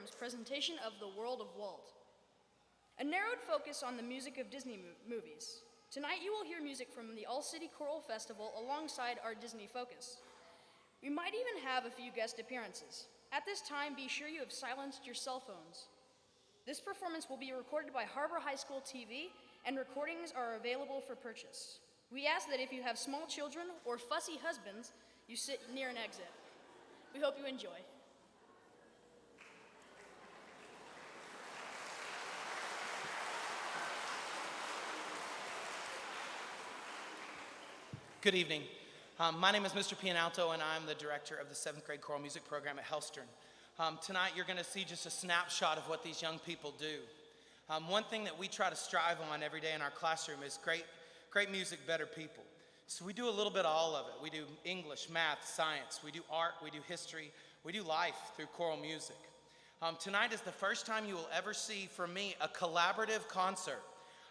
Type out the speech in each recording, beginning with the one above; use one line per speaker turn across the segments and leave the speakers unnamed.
program's presentation of The World of Walt. A narrowed focus on the music of Disney movies. Tonight you will hear music from the All-City Choral Festival alongside our Disney focus. We might even have a few guest appearances. At this time, be sure you have silenced your cell phones. This performance will be recorded by HAR-BER High School TV, and recordings are available for purchase. We ask that if you have small children or fussy husbands, you sit near an exit. We hope you enjoy.
Good evening. My name is Mr. Pianalto, and I'm the director of the 7th grade choral music program at Hellstern. Tonight you're going to see just a snapshot of what these young people do. One thing that we try to strive on every day in our classroom is great music, better people. So we do a little bit of all of it. We do English, math, science, we do art, we do history, we do life through choral music. Tonight is the first time you will ever see from me a collaborative concert.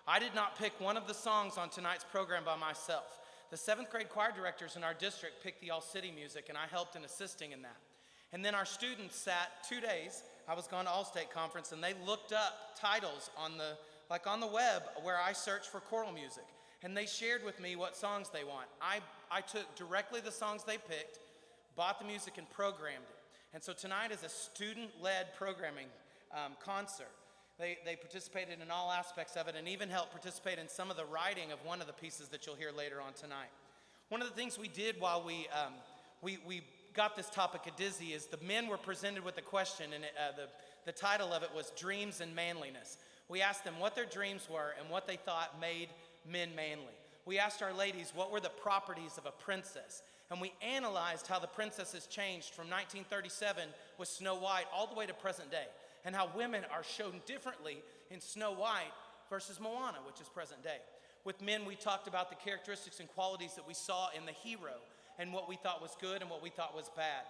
I did not pick one of the songs on tonight's program by myself. The 7th grade choir directors in our district picked the all-city music, and I helped in assisting in that. And then our students sat 2 days. I was gone to All-State Conference, and they looked up titles on the web where I search for choral music. And they shared with me what songs they want. I took directly the songs they picked, bought the music, and programmed it. And so tonight is a student-led programming concert. They participated in all aspects of it and even helped participate in some of the writing of one of the pieces that you'll hear later on tonight. One of the things we did while we got this topic at Disney is the men were presented with a question, and the title of it was Dreams and Manliness. We asked them what their dreams were and what they thought made men manly. We asked our ladies what were the properties of a princess, and we analyzed how the princesses changed from 1937 with Snow White all the way to present day, and how women are shown differently in Snow White versus Moana, which is present day. With men, we talked about the characteristics and qualities that we saw in the hero and what we thought was good and what we thought was bad.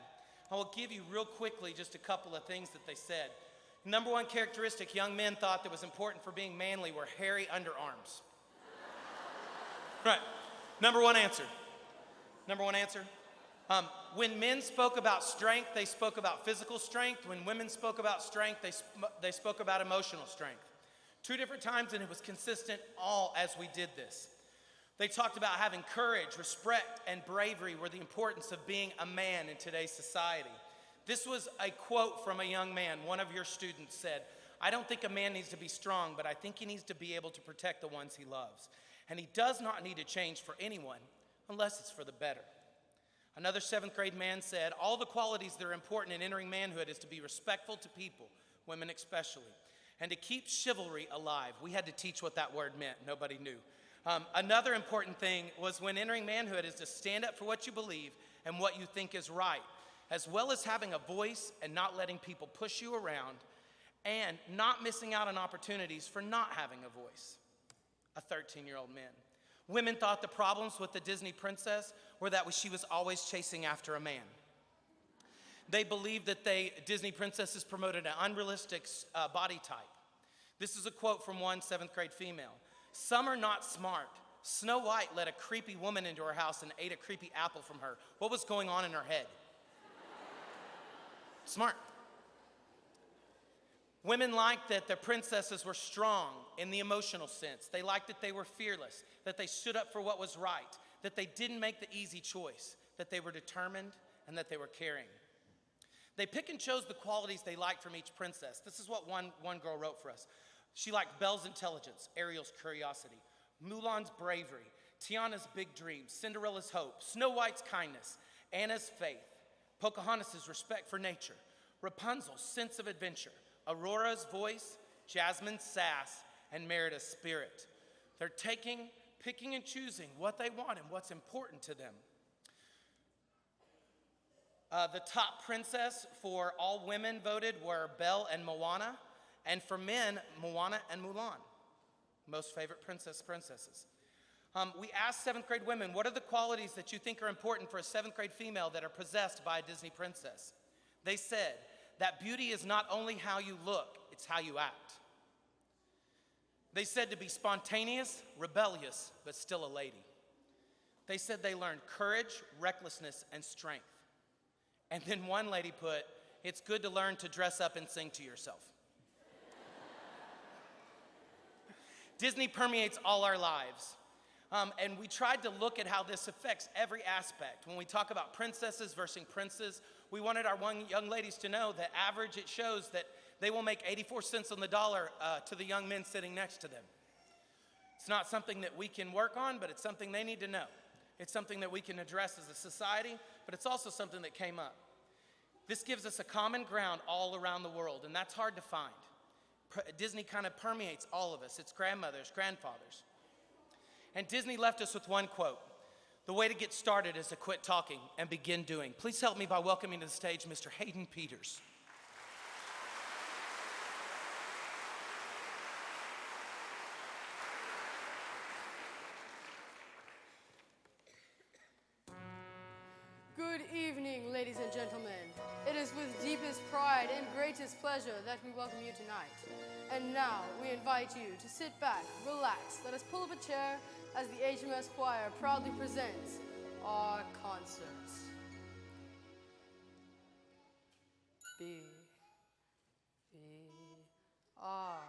I will give you real quickly just a couple of things that they said. Number one characteristic young men thought that was important for being manly were hairy underarms. Right, number one answer. When men spoke about strength, they spoke about physical strength. When women spoke about strength, they spoke about emotional strength. 2 different times, and it was consistent all as we did this. They talked about having courage, respect, and bravery were the importance of being a man in today's society. This was a quote from a young man. One of your students said, "I don't think a man needs to be strong, but I think he needs to be able to protect the ones he loves. And he does not need to change for anyone unless it's for the better." Another 7th grade man said, "All the qualities that are important in entering manhood is to be respectful to people, women especially, and to keep chivalry alive." We had to teach what that word meant. Nobody knew. Another important thing was when entering manhood is to stand up for what you believe and what you think is right, as well as having a voice and not letting people push you around and not missing out on opportunities for not having a voice. A 13-year-old man. Women thought the problems with the Disney princess were that she was always chasing after a man. They believed that Disney princesses promoted an unrealistic body type. This is a quote from one 7th grade female. "Some are not smart. Snow White let a creepy woman into her house and ate a creepy apple from her. What was going on in her head?" Smart. Women liked that the princesses were strong in the emotional sense. They liked that they were fearless, that they stood up for what was right, that they didn't make the easy choice, that they were determined, and that they were caring. They pick and chose the qualities they liked from each princess. This is what one girl wrote for us. She liked Belle's intelligence, Ariel's curiosity, Mulan's bravery, Tiana's big dreams, Cinderella's hope, Snow White's kindness, Anna's faith, Pocahontas' respect for nature, Rapunzel's sense of adventure, Aurora's voice, Jasmine's sass, and Merida's spirit. They're picking and choosing what they want and what's important to them. The top princess for all women voted were Belle and Moana, and for men, Moana and Mulan. Most favorite princesses. We asked 7th grade women, what are the qualities that you think are important for a 7th grade female that are possessed by a Disney princess? They said that beauty is not only how you look, it's how you act. They said to be spontaneous, rebellious, but still a lady. They said they learned courage, recklessness, and strength. And then one lady put, it's good to learn to dress up and sing to yourself. Disney permeates all our lives. And we tried to look at how this affects every aspect. When we talk about princesses versus princes, we wanted our young ladies to know that average, it shows that they will make 84 cents on the dollar to the young men sitting next to them. It's not something that we can work on, but it's something they need to know. It's something that we can address as a society, but it's also something that came up. This gives us a common ground all around the world, and that's hard to find. Disney kind of permeates all of us. It's grandmothers, grandfathers. And Disney left us with one quote: "The way to get started is to quit talking and begin doing." Please help me by welcoming to the stage Mr. Hayden Peters.
Good evening, ladies and gentlemen. It is with deepest pride and greatest pleasure that we welcome you tonight. And now we invite you to sit back, relax, let us pull up a chair as the HMS Choir proudly presents our concerts. Be our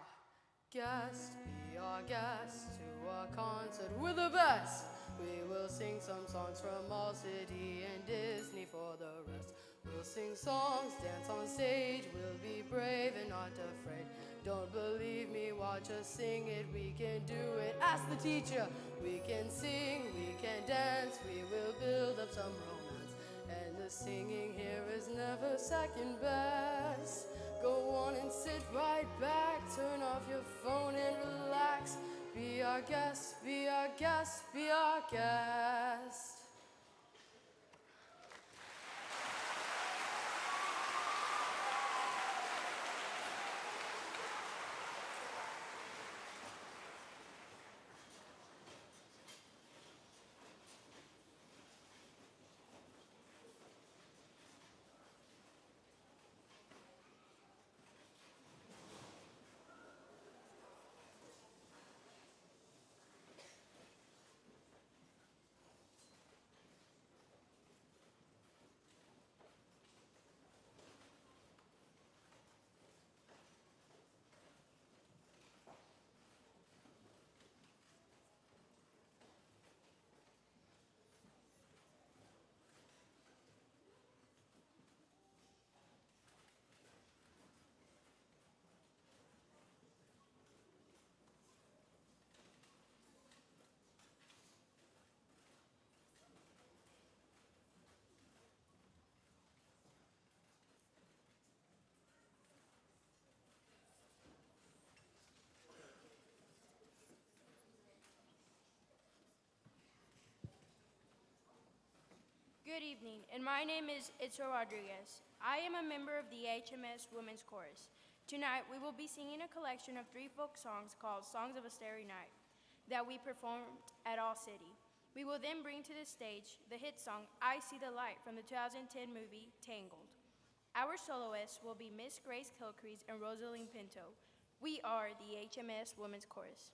guest, be our guest to our concert. We're the best. We will sing some songs from all city and Disney for the rest. We'll sing songs, dance on stage, we'll be brave and not afraid. Don't believe me, watch us sing it, we can do it. Ask the teacher, we can sing, we can dance, we will build up some romance. And the singing here is never second best. Go on and sit right back, turn off your phone and relax. Be our guest, be our guest, be our guest.
Good evening, and my name is Itzel Rodriguez. I am a member of the HMS Women's Chorus. Tonight, we will be singing a collection of 3 folk songs called Songs of a Starry Night that we performed at All City. We will then bring to the stage the hit song, I See the Light, from the 2010 movie Tangled. Our soloists will be Miss Grace Kilcrease and Rosaline Pinto. We are the HMS Women's Chorus.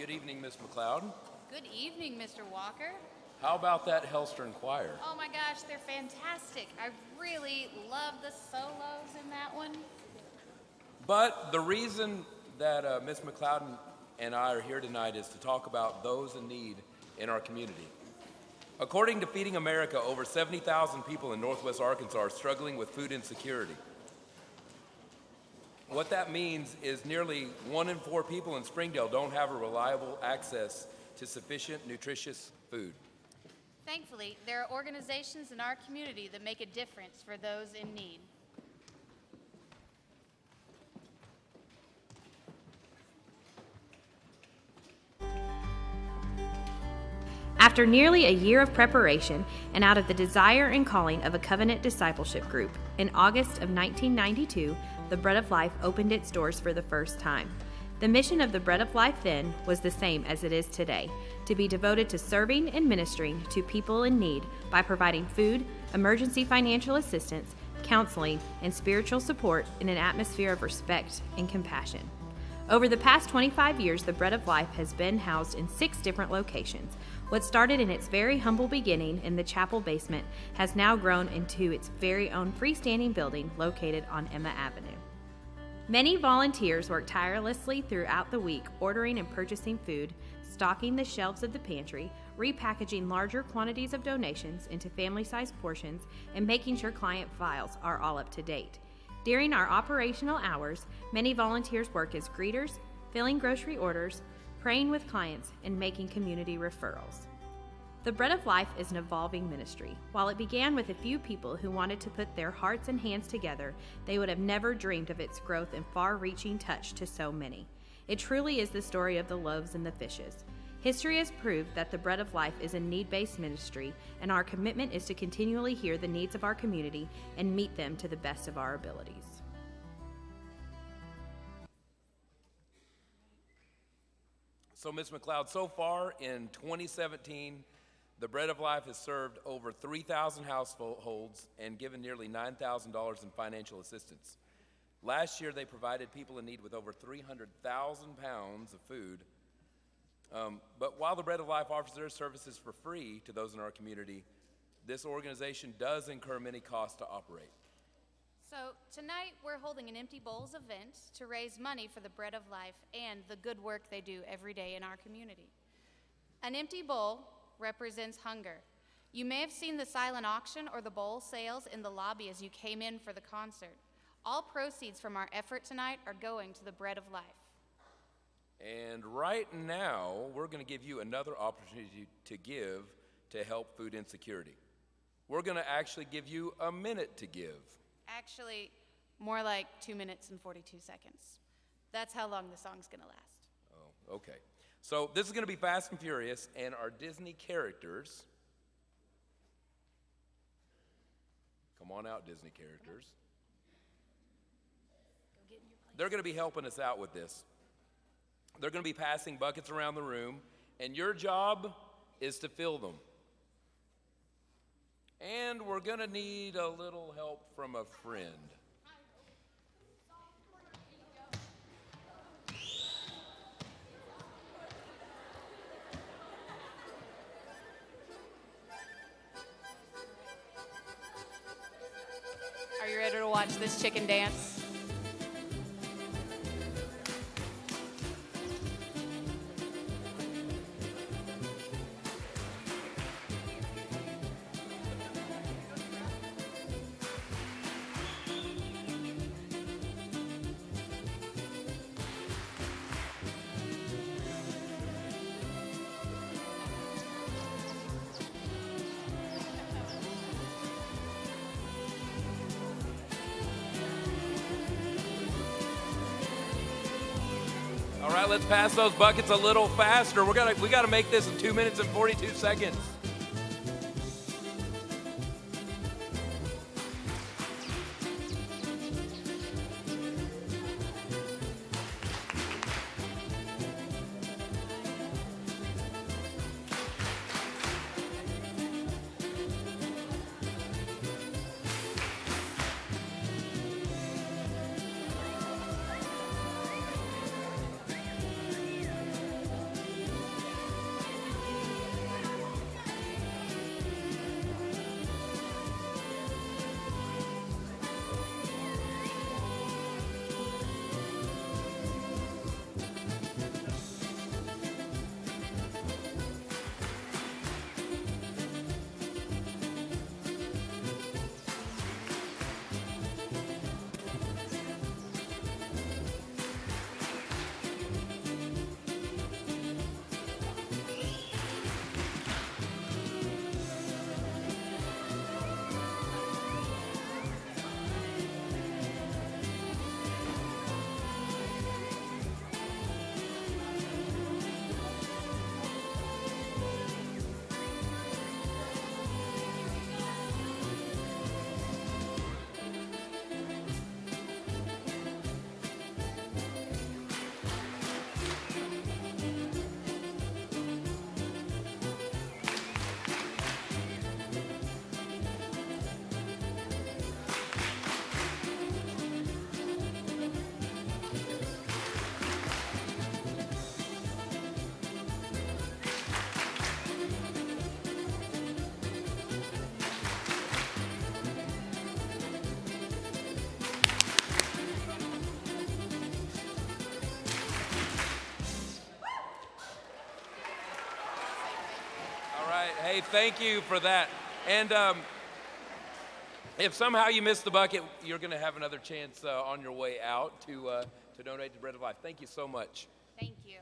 Good evening, Miss McLeod.
Good evening, Mr. Walker.
How about that Hellstern choir?
Oh my gosh, they're fantastic. I really love the solos in that one.
But the reason that Miss McLeod and I are here tonight is to talk about those in need in our community. According to Feeding America, over 70,000 people in Northwest Arkansas are struggling with food insecurity. What that means is nearly 1 in 4 people in Springdale don't have a reliable access to sufficient nutritious food.
Thankfully, there are organizations in our community that make a difference for those in need.
After nearly a year of preparation and out of the desire and calling of a covenant discipleship group, in August of 1992, the Bread of Life opened its doors for the first time. The mission of the Bread of Life then was the same as it is today, to be devoted to serving and ministering to people in need by providing food, emergency financial assistance, counseling, and spiritual support in an atmosphere of respect and compassion. Over the past 25 years, the Bread of Life has been housed in 6 different locations. What started in its very humble beginning in the chapel basement has now grown into its very own freestanding building located on Emma Avenue. Many volunteers work tirelessly throughout the week, ordering and purchasing food, stocking the shelves of the pantry, repackaging larger quantities of donations into family-sized portions, and making sure client files are all up to date. During our operational hours, many volunteers work as greeters, filling grocery orders, praying with clients, and making community referrals. The Bread of Life is an evolving ministry. While it began with a few people who wanted to put their hearts and hands together, they would have never dreamed of its growth and far-reaching touch to so many. It truly is the story of the loaves and the fishes. History has proved that the Bread of Life is a need-based ministry, and our commitment is to continually hear the needs of our community and meet them to the best of our abilities.
So, Ms. McLeod, so far in 2017, the Bread of Life has served over 3,000 households and given nearly $9,000 in financial assistance. Last year, they provided people in need with over 300,000 pounds of food. But while the Bread of Life offers their services for free to those in our community, this organization does incur many costs to operate.
So tonight we're holding an Empty Bowls event to raise money for the Bread of Life and the good work they do every day in our community. An empty bowl represents hunger. You may have seen the silent auction or the bowl sales in the lobby as you came in for the concert. All proceeds from our effort tonight are going to the Bread of Life.
And right now, we're going to give you another opportunity to give to help food insecurity. We're going to actually give you a minute to give.
Actually, more like 2 minutes and 42 seconds. That's how long the song's gonna last.
Oh, okay. So this is going to be Fast and Furious, and our Disney characters, come on out, Disney characters. They're going to be helping us out with this. They're going to be passing buckets around the room, and your job is to fill them. And we're going to need a little help from a friend.
Are you ready to watch this chicken dance?
All right, let's pass those buckets a little faster. We got to make this in 2 minutes and 42 seconds. Thank you for that. And if somehow you missed the bucket, you're going to have another chance on your way out to donate to Bread of Life. Thank you so much.
Thank you.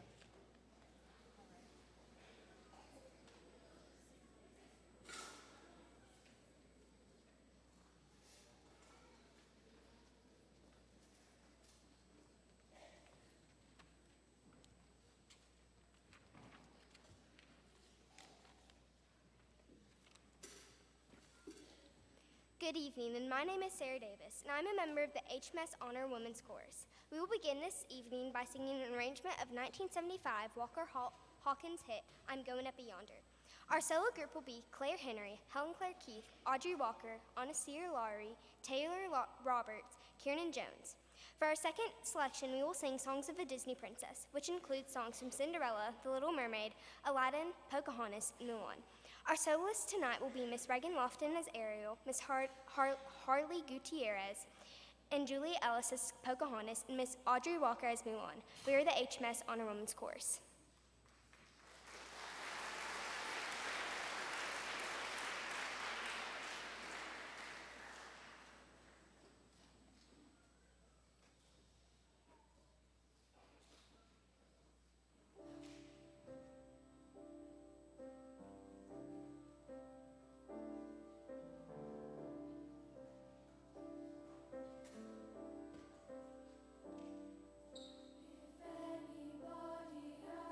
Good evening, and my name is Sarah Davis, and I'm a member of the HMS Honor Women's Chorus. We will begin this evening by singing an arrangement of 1975 Walker Hawkins' hit, I'm Going Up Yonder. Our solo group will be Claire Henry, Helen Claire Keith, Audrey Walker, Anasir Lowry, Taylor Roberts, Kieran Jones. For our second selection, we will sing Songs of a Disney Princess, which includes songs from Cinderella, The Little Mermaid, Aladdin, Pocahontas, and Mulan. Our soloists tonight will be Miss Regan Lofton as Ariel, Miss Harley Gutierrez, and Julia Ellis as Pocahontas, and Miss Audrey Walker as Mulan. We are the HMS Honor Women's Chorus.
If anybody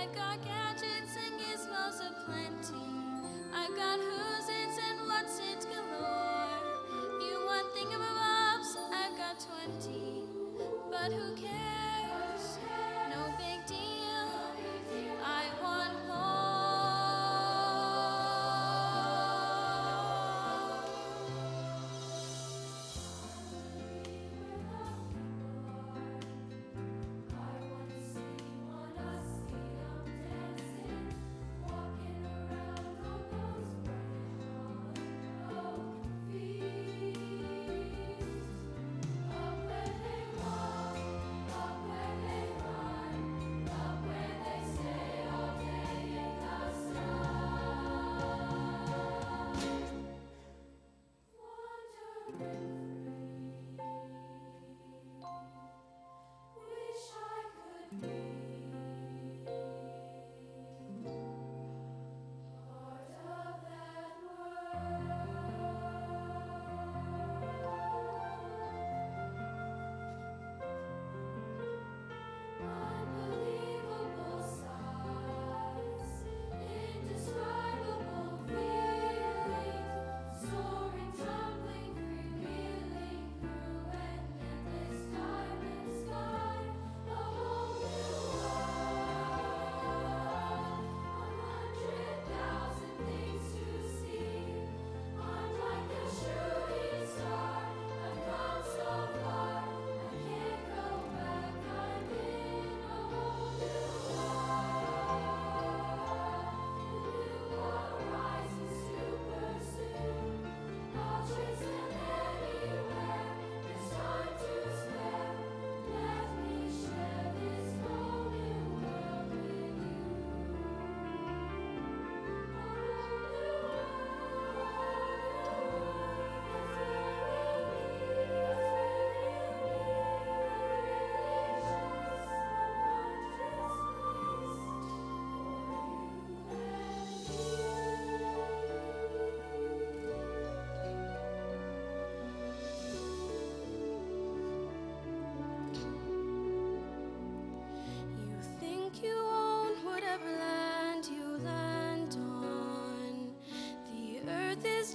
I got gadgets and gizmos aplenty. I got who's its and what's it galore. You want thingamabobs, I've got 20. But who cares? No big deal. I want more.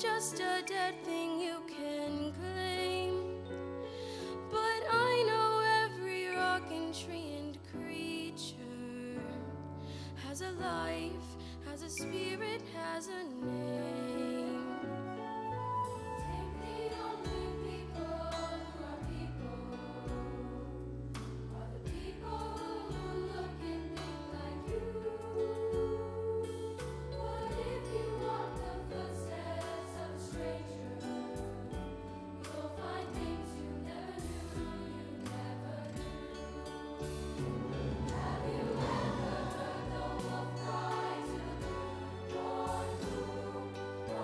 Just a dead thing you can claim. But I know every rock and tree and creature has a life, has a spirit, has a name. Take the only people who are people are the people who look and think like you. But if you want the footsteps of a stranger, you'll find things you never knew, you never knew. Have you ever heard the wolf cry to the newborn who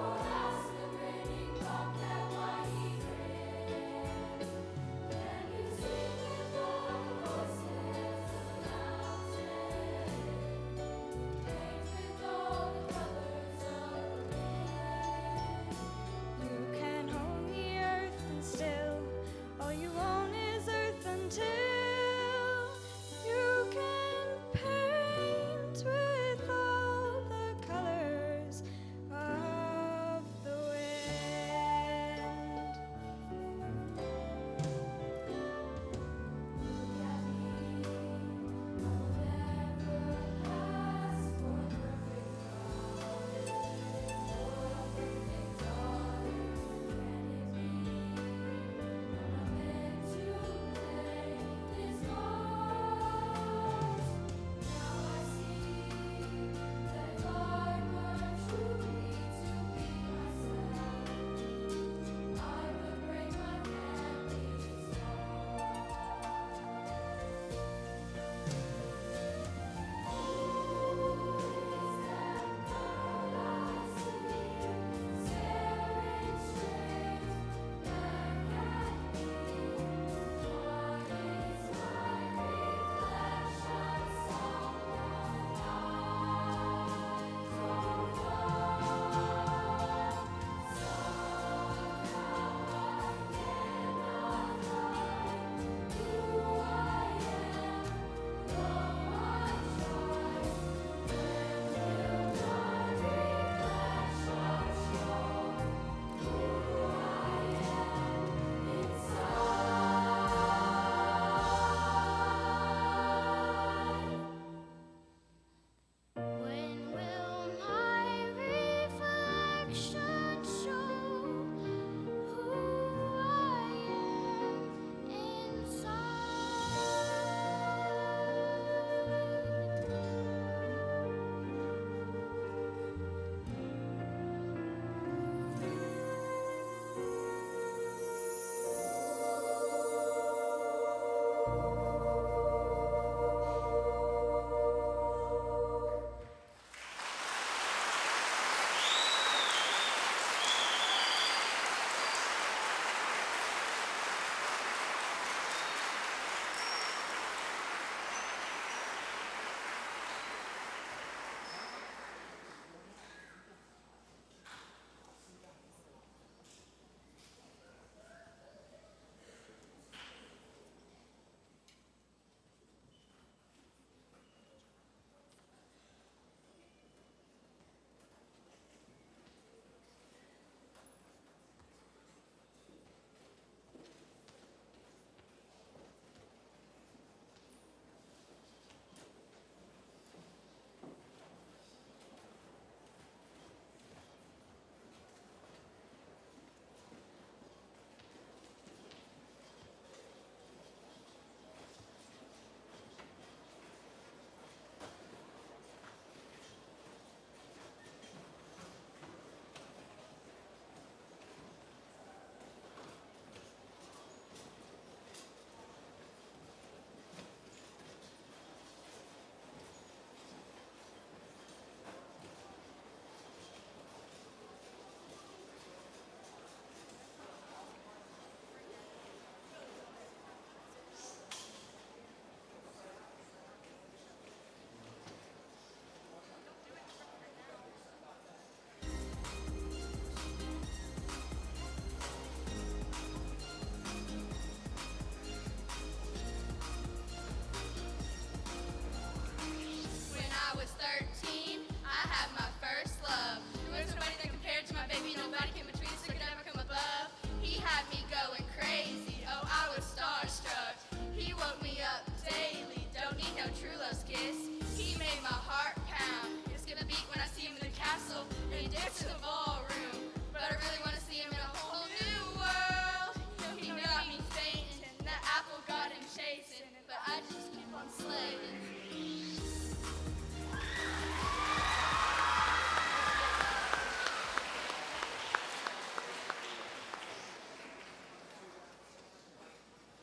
to the ballroom, but I really want to see him in a whole new world. He got me fainting, that apple got him chasing, but I just keep on slaving.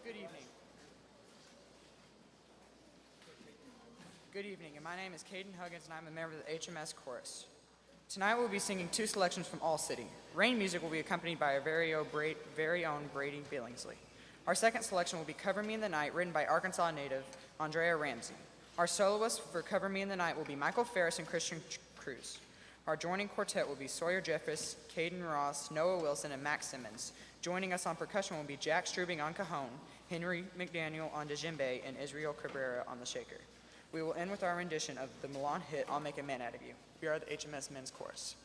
Good evening. Good evening, and my name is Caden Huggins, and I'm a member of the HMS Chorus. Tonight we'll be singing two selections from All City. Rain music will be accompanied by our very own Brady Billingsley. Our second selection will be Cover Me in the Night, written by Arkansas native Andrea Ramsey. Our soloists for Cover Me in the Night will be Michael Ferris and Christian Cruz. Our joining quartet will be Sawyer Jeffress, Caden Ross, Noah Wilson, and Max Simmons. Joining us on percussion will be Jack Strubing on cajon, Henry McDaniel on djembe, and Israel Cabrera on the shaker. We will end with our rendition of the Milan hit, I'll Make a Man Out of You. We are the HMS Men's Chorus.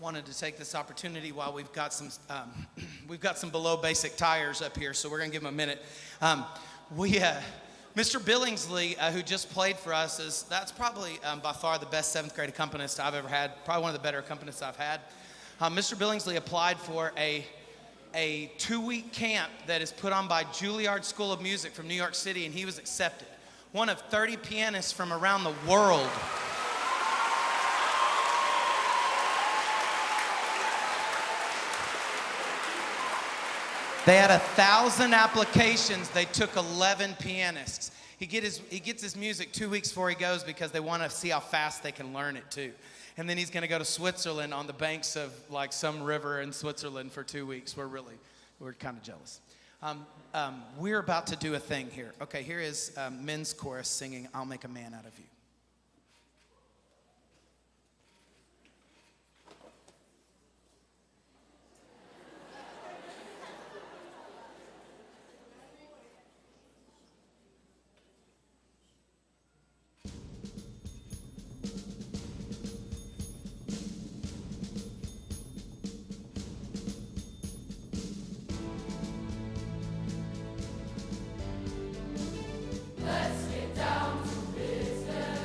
wanted to take this opportunity while we've got some below basic tires up here, so we're gonna give them a minute. Mr. Billingsley, who just played for us, that's probably by far the best seventh grade accompanist I've ever had, probably one of the better accompanists I've had. Mr. Billingsley applied for a 2-week camp that is put on by Juilliard School of Music from New York City, and he was accepted. One of 30 pianists from around the world. They had 1,000 applications. They took 11 pianists. He gets his music 2 weeks before he goes because they want to see how fast they can learn it too. And then he's going to go to Switzerland on the banks of like some river in Switzerland for 2 weeks. We're kind of jealous. We're about to do a thing here. Okay, here is men's chorus singing "I'll Make a Man Out of You."
Let's get down to business.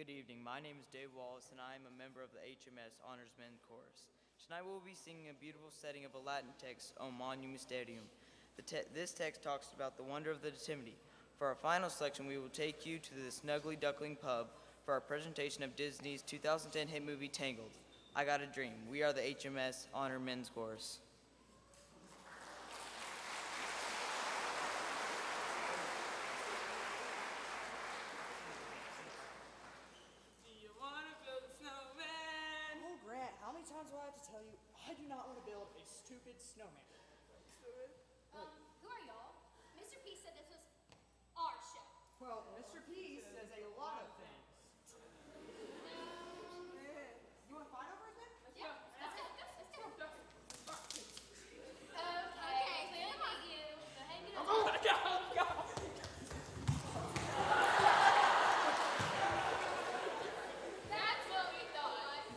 Good evening. My name is Dave Wallace, and I am a member of the HMS Honors Men's Chorus. Tonight we will be singing a beautiful setting of a Latin text, O Magnum Mysterium. This text talks about the wonder of the Nativity. For our final selection, we will take you to the Snuggly Duckling Pub for our presentation of Disney's 2010 hit movie Tangled. I Got a Dream. We are the HMS Honor Men's Chorus.
How many times do I have to tell you, I do not want to build a stupid snowman?
Who are y'all? Mr. P said this was our show.
Well, Mr. P says a lot of things. You want to fight over it then?
Yeah, let's go. Okay,
Okay,
we'll
come on.
meet you. Go ahead and get
Oh my God!
That's what we thought.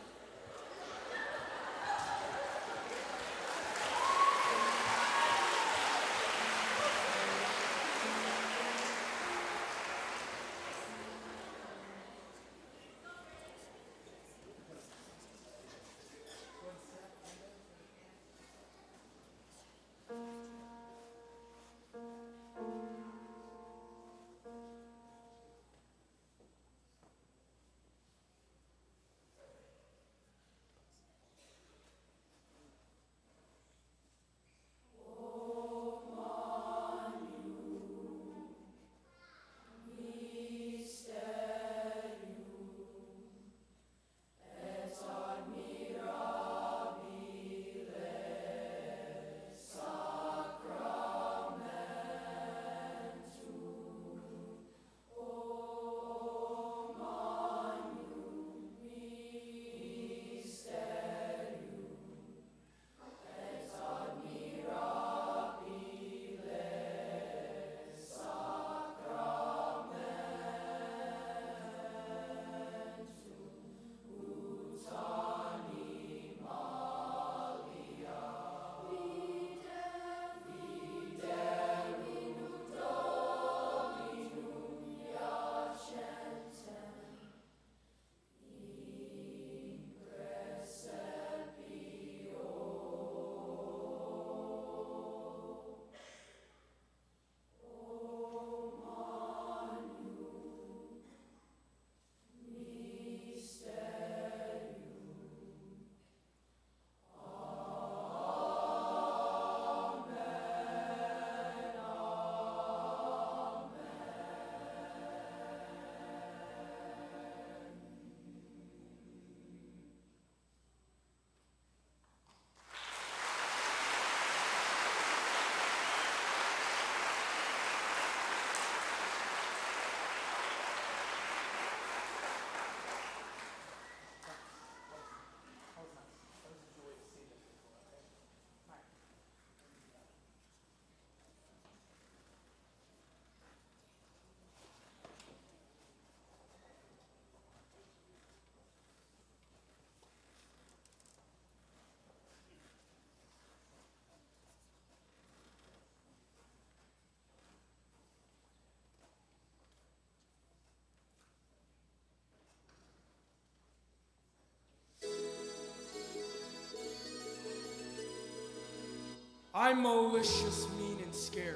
I'm malicious, mean, and scary.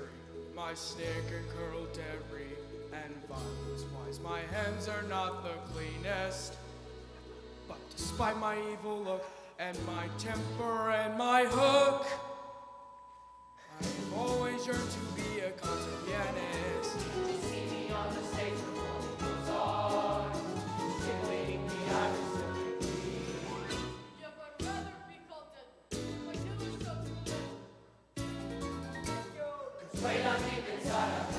My snake and curled every and violence wise. My hands are not the cleanest. But despite my evil look and my temper and my hook, I've always yearned to be a concert pianist.
See me on the stage performing those songs, stimulating the iris of your being.
Yeah, but rather be called dead. My killer something dead.
Play on deep inside, I've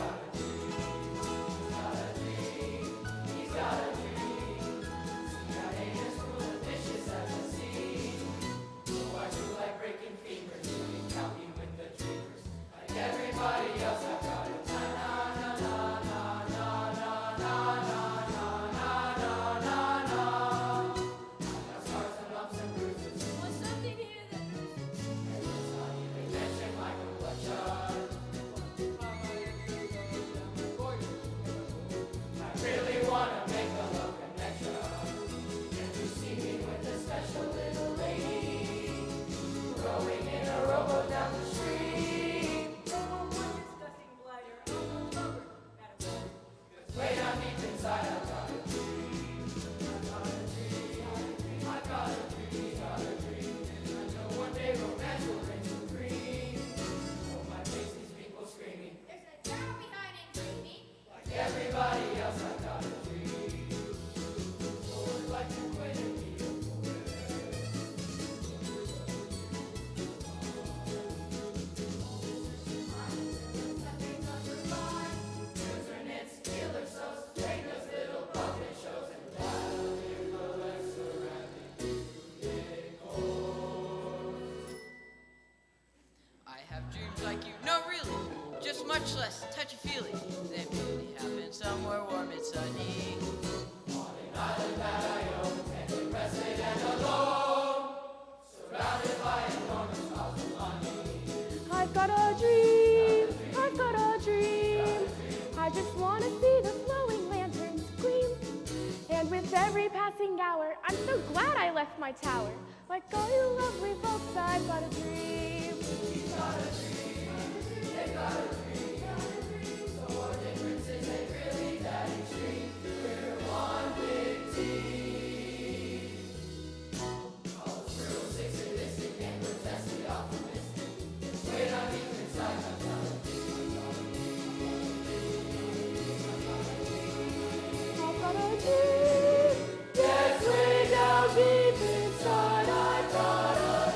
got a dream. He's got a dream. See how heinous, cruel, and vicious as a scene. Who are you like breaking fingers? You can count me with the dreamers. Like everybody
touchy-feely. They really happen somewhere warm and sunny.
On an island that I own, and depressed and alone, surrounded by enormous piles of money.
I've got a dream, I've got a dream. I just want to see the flowing lanterns gleam. And with every passing hour, I'm so glad I left my tower. Like all you lovely folks, I've got a dream.
He's got a dream, they've got a dream. So our differences ain't really that extreme. We're one big team. All the squirrels say sadistic and grotesquely optimistic. Wait, I'm deep inside, I'm not a
I've got a dream.
Yes, way down deep inside, I've got a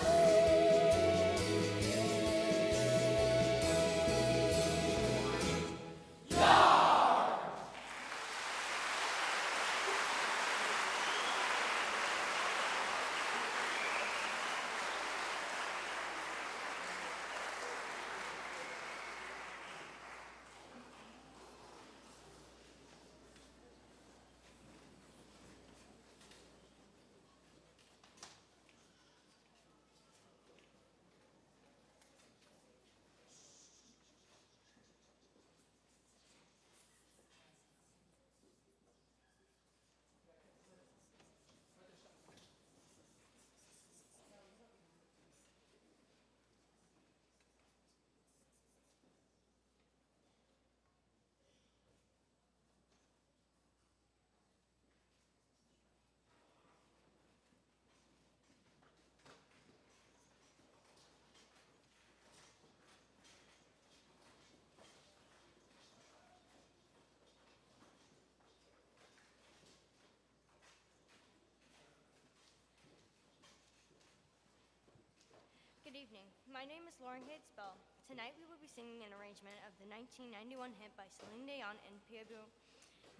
Good evening. My name is Lauren Kate Spell. Tonight we will be singing an arrangement of the 1991 hit by Celine Dion and Pierre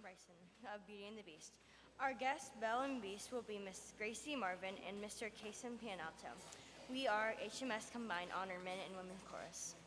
Bryson of Beauty and the Beast. Our guests, Belle and Beast, will be Miss Gracie Marvin and Mr. Kason Pianalto. We are HMS Combined Honor Men and Women's Chorus.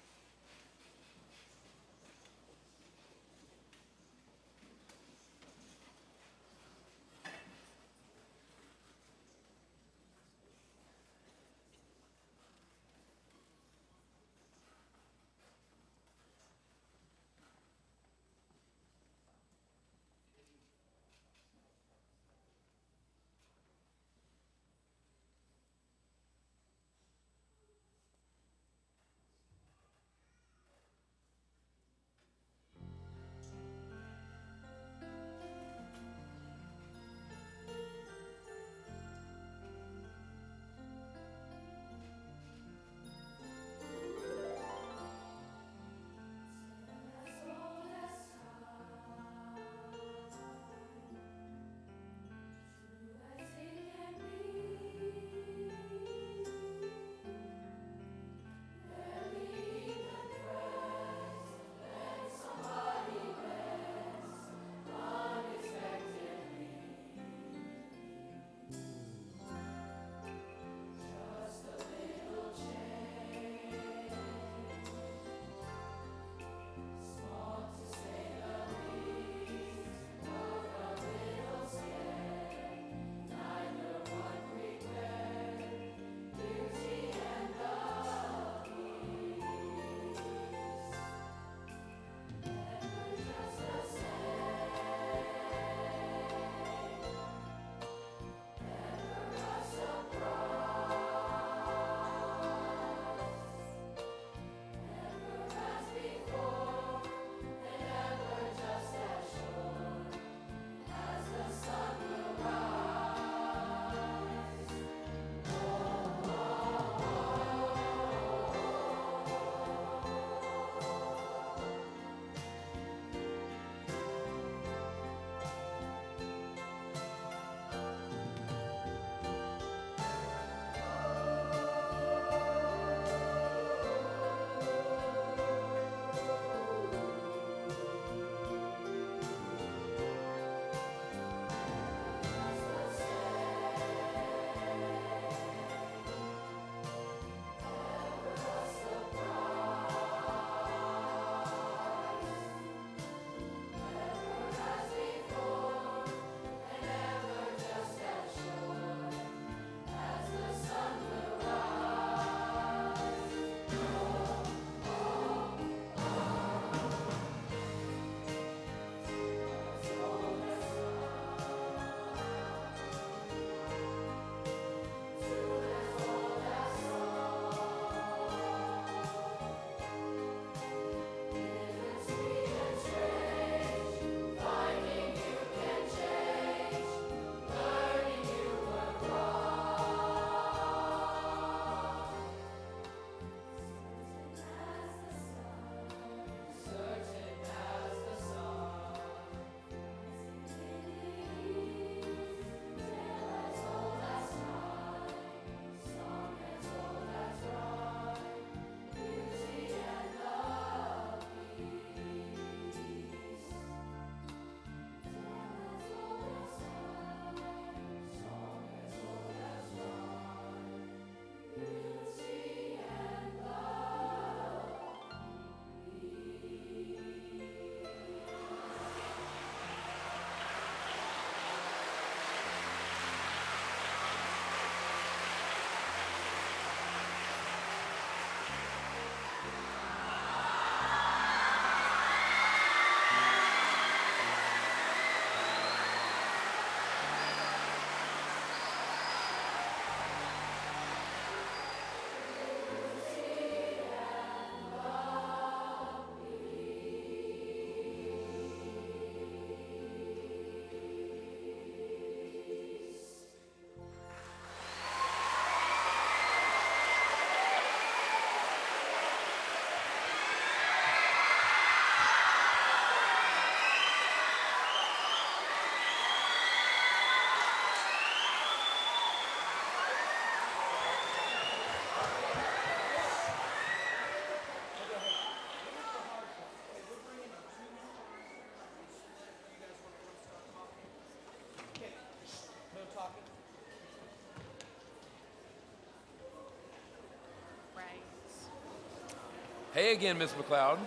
Hey again, Miss McLeod.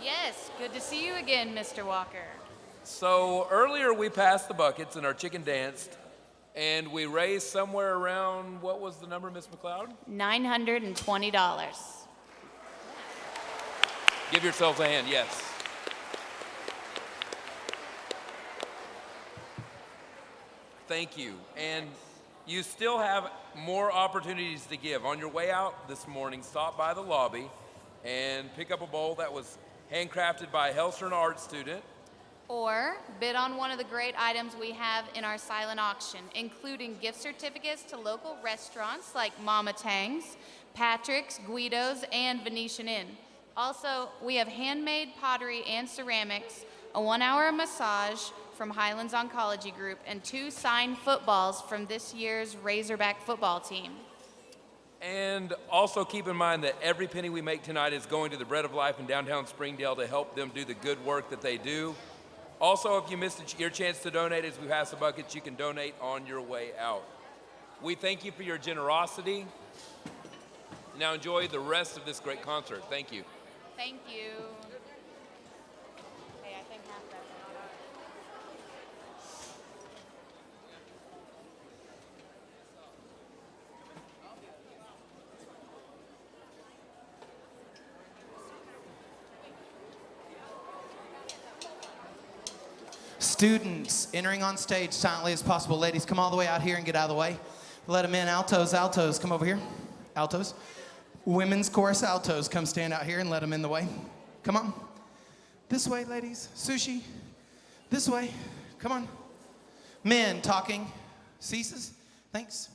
Yes, good to see you again, Mr. Walker.
So earlier we passed the buckets and our chicken danced, and we raised somewhere around, what was the number, Miss McLeod?
$920.
Give yourselves a hand, yes. Thank you. And you still have more opportunities to give. On your way out this morning, stop by the lobby and pick up a bowl that was handcrafted by a Hellstern art student.
Or bid on one of the great items we have in our silent auction, including gift certificates to local restaurants like Mama Tang's, Patrick's, Guido's, and Venetian Inn. Also, we have handmade pottery and ceramics, a 1-hour massage from Highlands Oncology Group, and 2 signed footballs from this year's Razorback football team.
And also keep in mind that every penny we make tonight is going to the Bread of Life in downtown Springdale to help them do the good work that they do. Also, if you missed your chance to donate as we pass the buckets, you can donate on your way out. We thank you for your generosity. Now enjoy the rest of this great concert. Thank you.
Thank you. Hey, I think half that.
Students entering on stage silently as possible. Ladies, come all the way out here and get out of the way. Let them in. Altos, altos, come over here. Altos. Women's chorus altos, come stand out here and let them in the way. Come on. This way, ladies. Sushi. This way. Come on. Men talking. Ceases. Thanks.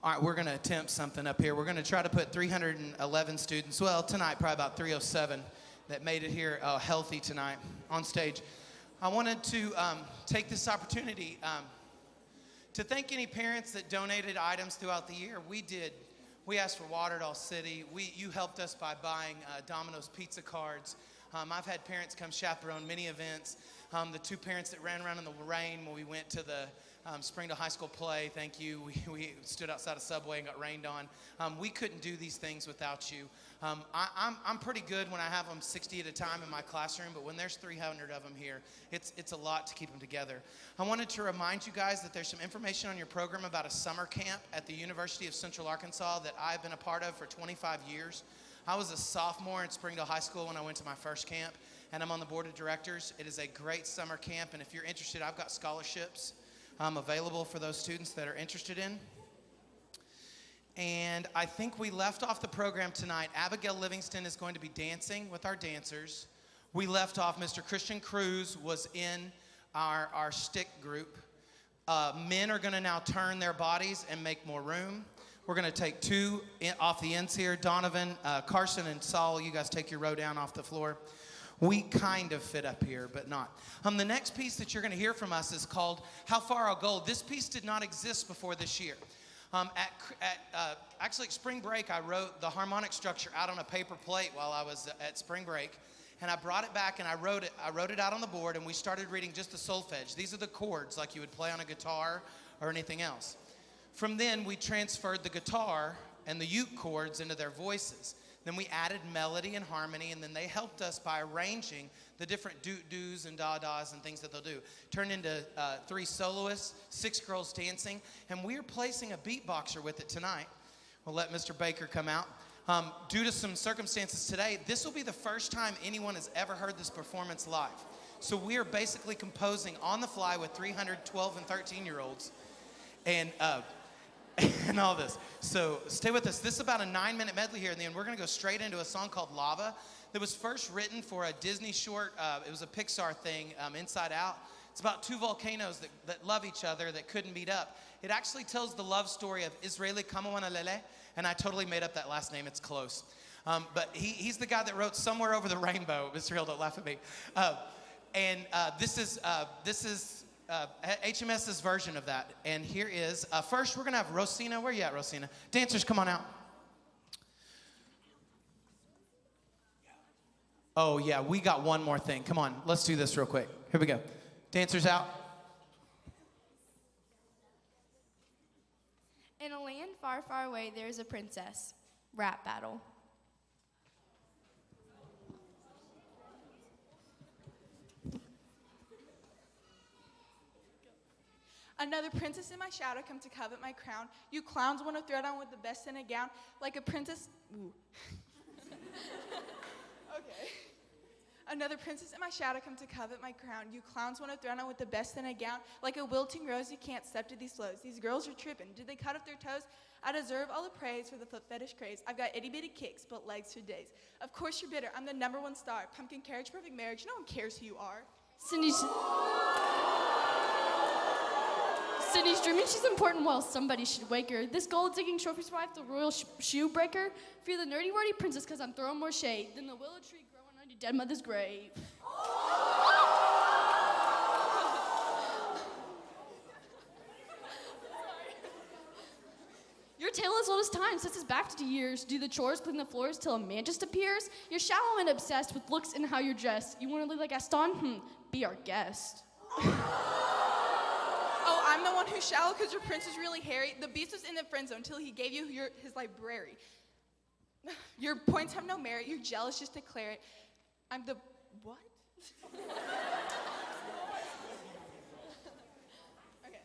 All right, we're going to attempt something up here. We're going to try to put 311 students, well, tonight probably about 307 that made it here healthy tonight on stage. I wanted to take this opportunity to thank any parents that donated items throughout the year. We asked for water at All City. You helped us by buying Domino's pizza cards. I've had parents come chaperone many events. The 2 parents that ran around in the rain when we went to the Springdale High School play, thank you. We stood outside a Subway and got rained on. We couldn't do these things without you. I'm pretty good when I have them 60 at a time in my classroom, but when there's 300 of them here, it's a lot to keep them together. I wanted to remind you guys that there's some information on your program about a summer camp at the University of Central Arkansas that I've been a part of for 25 years. I was a sophomore at Springdale High School when I went to my first camp, and I'm on the board of directors. It is a great summer camp, and if you're interested, I've got scholarships available for those students that are interested in. And I think we left off the program tonight. Abigail Livingston is going to be dancing with our dancers. We left off Mr. Christian Cruz was in our stick group. Men are going to now turn their bodies and make more room. We're going to take 2 off the ends here. Donovan, Carson, and Saul, you guys take your row down off the floor. We kind of fit up here, but not. The next piece that you're going to hear from us is called How Far I'll Go. This piece did not exist before this year. Actually, at spring break, I wrote the harmonic structure out on a paper plate while I was at spring break. And I brought it back and I wrote it out on the board, and we started reading just the solfege. These are the chords like you would play on a guitar or anything else. From then, we transferred the guitar and the uke chords into their voices. Then we added melody and harmony, and then they helped us by arranging the different do's and da-das and things that they'll do. Turned into 3 soloists, 6 girls dancing, and we're placing a beatboxer with it tonight. We'll let Mr. Baker come out. Due to some circumstances today, this will be the first time anyone has ever heard this performance live. So we are basically composing on the fly with 312 and 13-year-olds. And and all this. So stay with us. This is about a 9-minute medley here, and then we're going to go straight into a song called Lava that was first written for a Disney short. It was a Pixar thing, Inside Out. It's about 2 volcanoes that love each other that couldn't meet up. It actually tells the love story of Israeli Kamwanalele, and I totally made up that last name. It's close. But he's the guy that wrote Somewhere Over the Rainbow. Israel, don't laugh at me. This is HMS's version of that. And here is, first we're going to have Rosina. Where you at, Rosina? Dancers, come on out. Oh, yeah, we got one more thing. Come on, let's do this real quick. Here we go. Dancers out.
In a land far, far away, there is a princess. Rap battle.
Another princess in my shadow come to covet my crown. You clowns want to throw down with the best in a gown, like a princess. Ooh. Okay. Another princess in my shadow come to covet my crown. You clowns want to throw down with the best in a gown, like a wilting rose. You can't step to these flows. These girls are tripping. Did they cut off their toes? I deserve all the praise for the foot fetish craze. I've got itty bitty kicks, but legs for days. Of course you're bitter. I'm the #1 star. Pumpkin carriage, perfect marriage. No one cares who you are.
Cindy's dreaming she's important, well, somebody should wake her. This gold-digging trophy's wife, the royal shoe breaker. Fear the nerdy-wordy princess because I'm throwing more shade than the willow tree growing on your dead mother's grave. Your tale as old as time, sets us back to years. Do the chores, clean the floors till a man just appears. You're shallow and obsessed with looks and how you're dressed. You want to live like Gaston? Be our guest.
Oh, I'm the one who's shallow because your prince is really hairy. The beast was in the friend zone until he gave you his library. Your points have no merit. You're jealous, just declare it. I'm the what? Okay.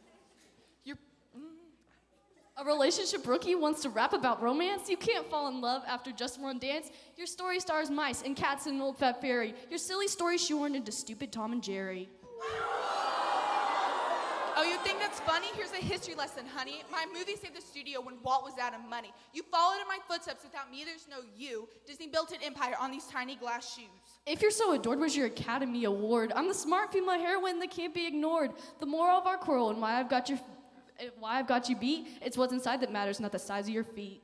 A relationship rookie wants to rap about romance? You can't fall in love after just one dance. Your story stars mice and cats and an old fat fairy. Your silly story shoehorned into stupid Tom and Jerry.
Oh, you think that's funny? Here's a history lesson, honey. My movie saved the studio when Walt was out of money. You followed in my footsteps. Without me, there's no you. Disney built an empire on these tiny glass shoes.
If you're so adored, where's your Academy Award? I'm the smart female heroine that can't be ignored. The moral of our quarrel and why I've got you beat, it's what's inside that matters, not the size of your feet.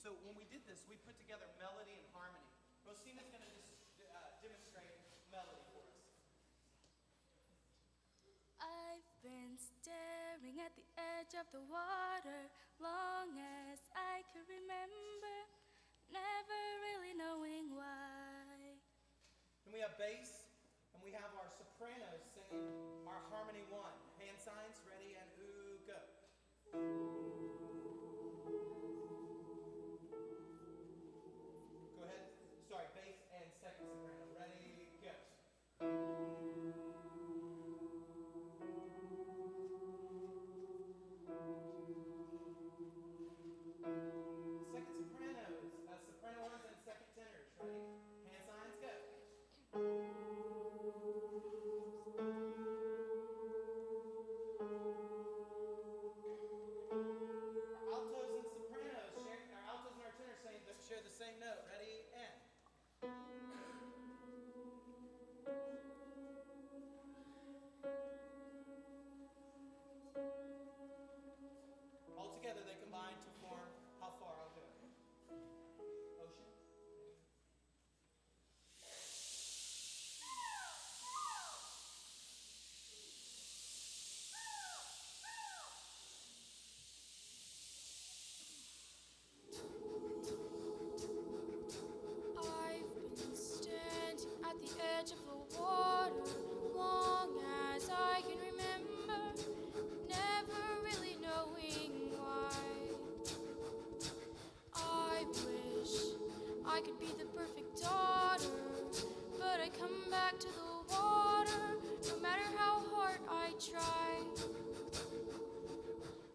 So when we did this, we put together melody and harmony. Rosina's going to demonstrate melody for us.
I've been staring at the edge of the water long as I can remember, never really knowing why.
Then we have bass, and we have our sopranos singing our harmony 1. Hand signs, ready, and ooh, go. Go ahead. Sorry, bass and second soprano. Ready, go. Second sopranos. Soprano 1s and second tenors. Ready? Hand signs, go. Altos and our tenors share the same note. Ready, and. All together they combine to form How Far I'll Go. Ocean.
I've been standing at the edge of the water long as I can remember, never really knowing why. I wish I could be the perfect daughter, but I come back to the water no matter how hard I try.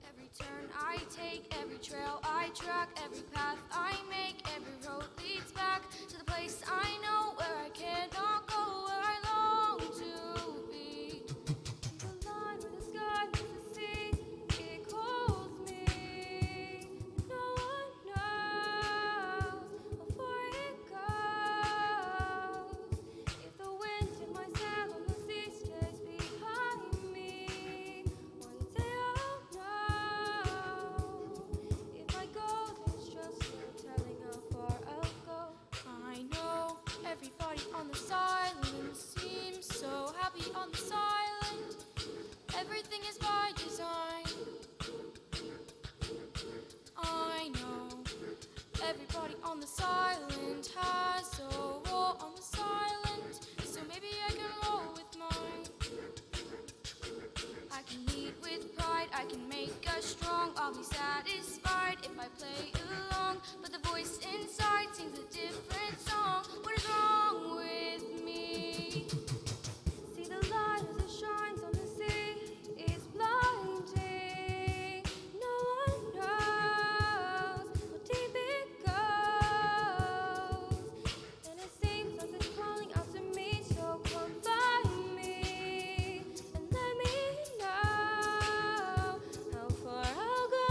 Every turn I take, every trail I track, every path I make, every road leads back to the place I know where I cannot go, where I long to be. The line where the sky meets the sea, it calls me. No one knows how far it goes. If the wind in my sail on the sea stays behind me, one day I'll know. If I go everything is by design. I know everybody on the silent has a war on the silent, so maybe I can roll with mine. I can lead with pride, I can make us strong. I'll be satisfied if I play along, but the voice inside sings a different song. What is wrong with me? See the light as it shines on the sea is blinding. No one knows how deep it goes, and it seems like it's calling out to me. So come find me and let me know how far I'll go.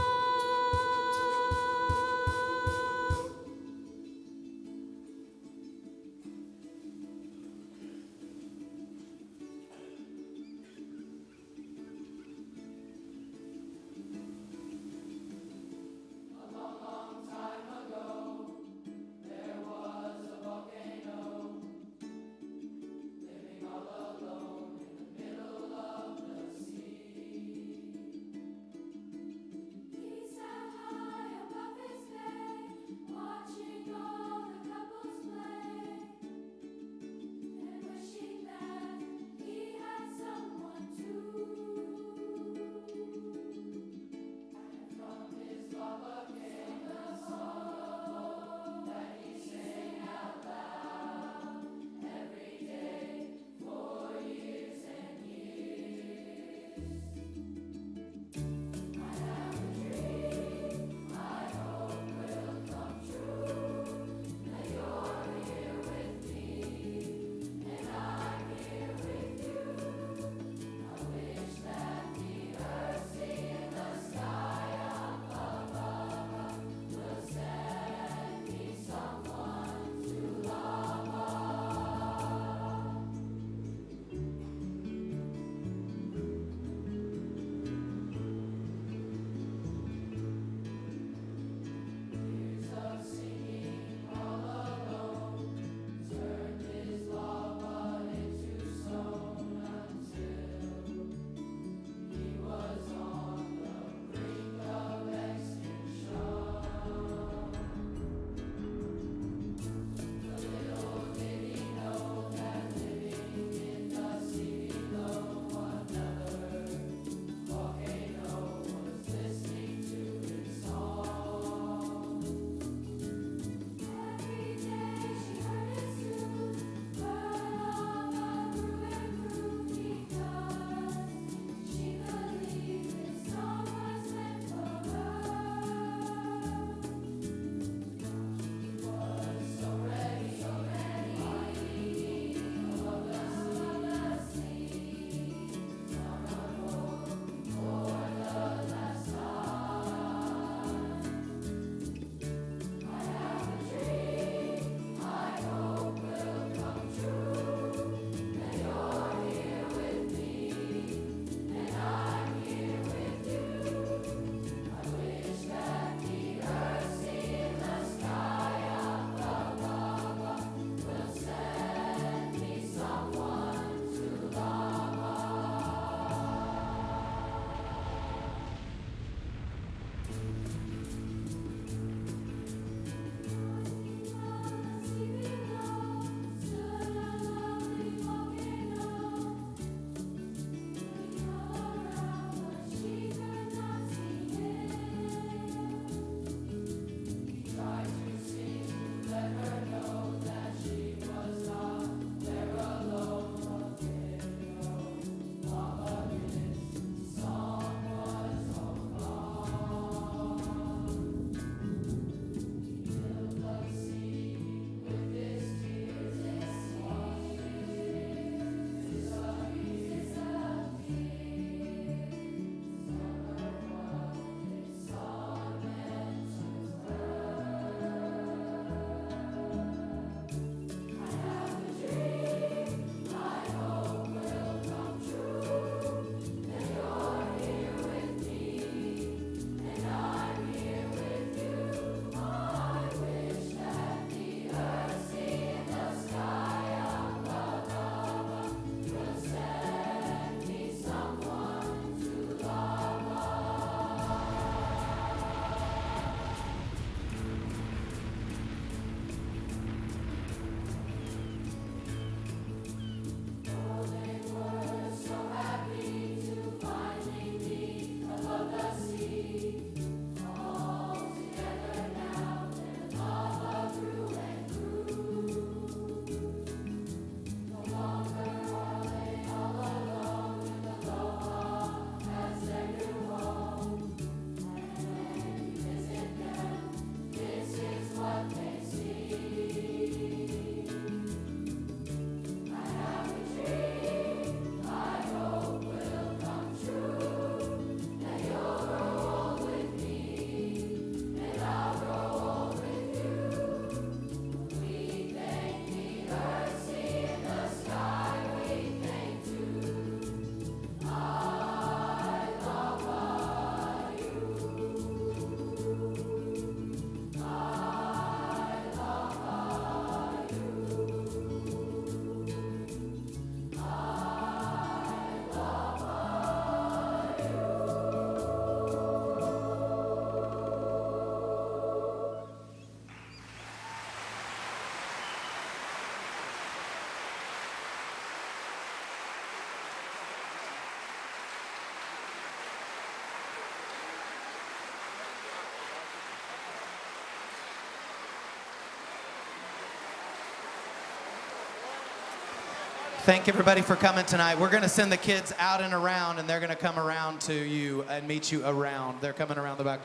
Thank everybody for coming tonight. We're going to send the kids out and around, and they're going to come around to you and meet you around. They're coming around the back.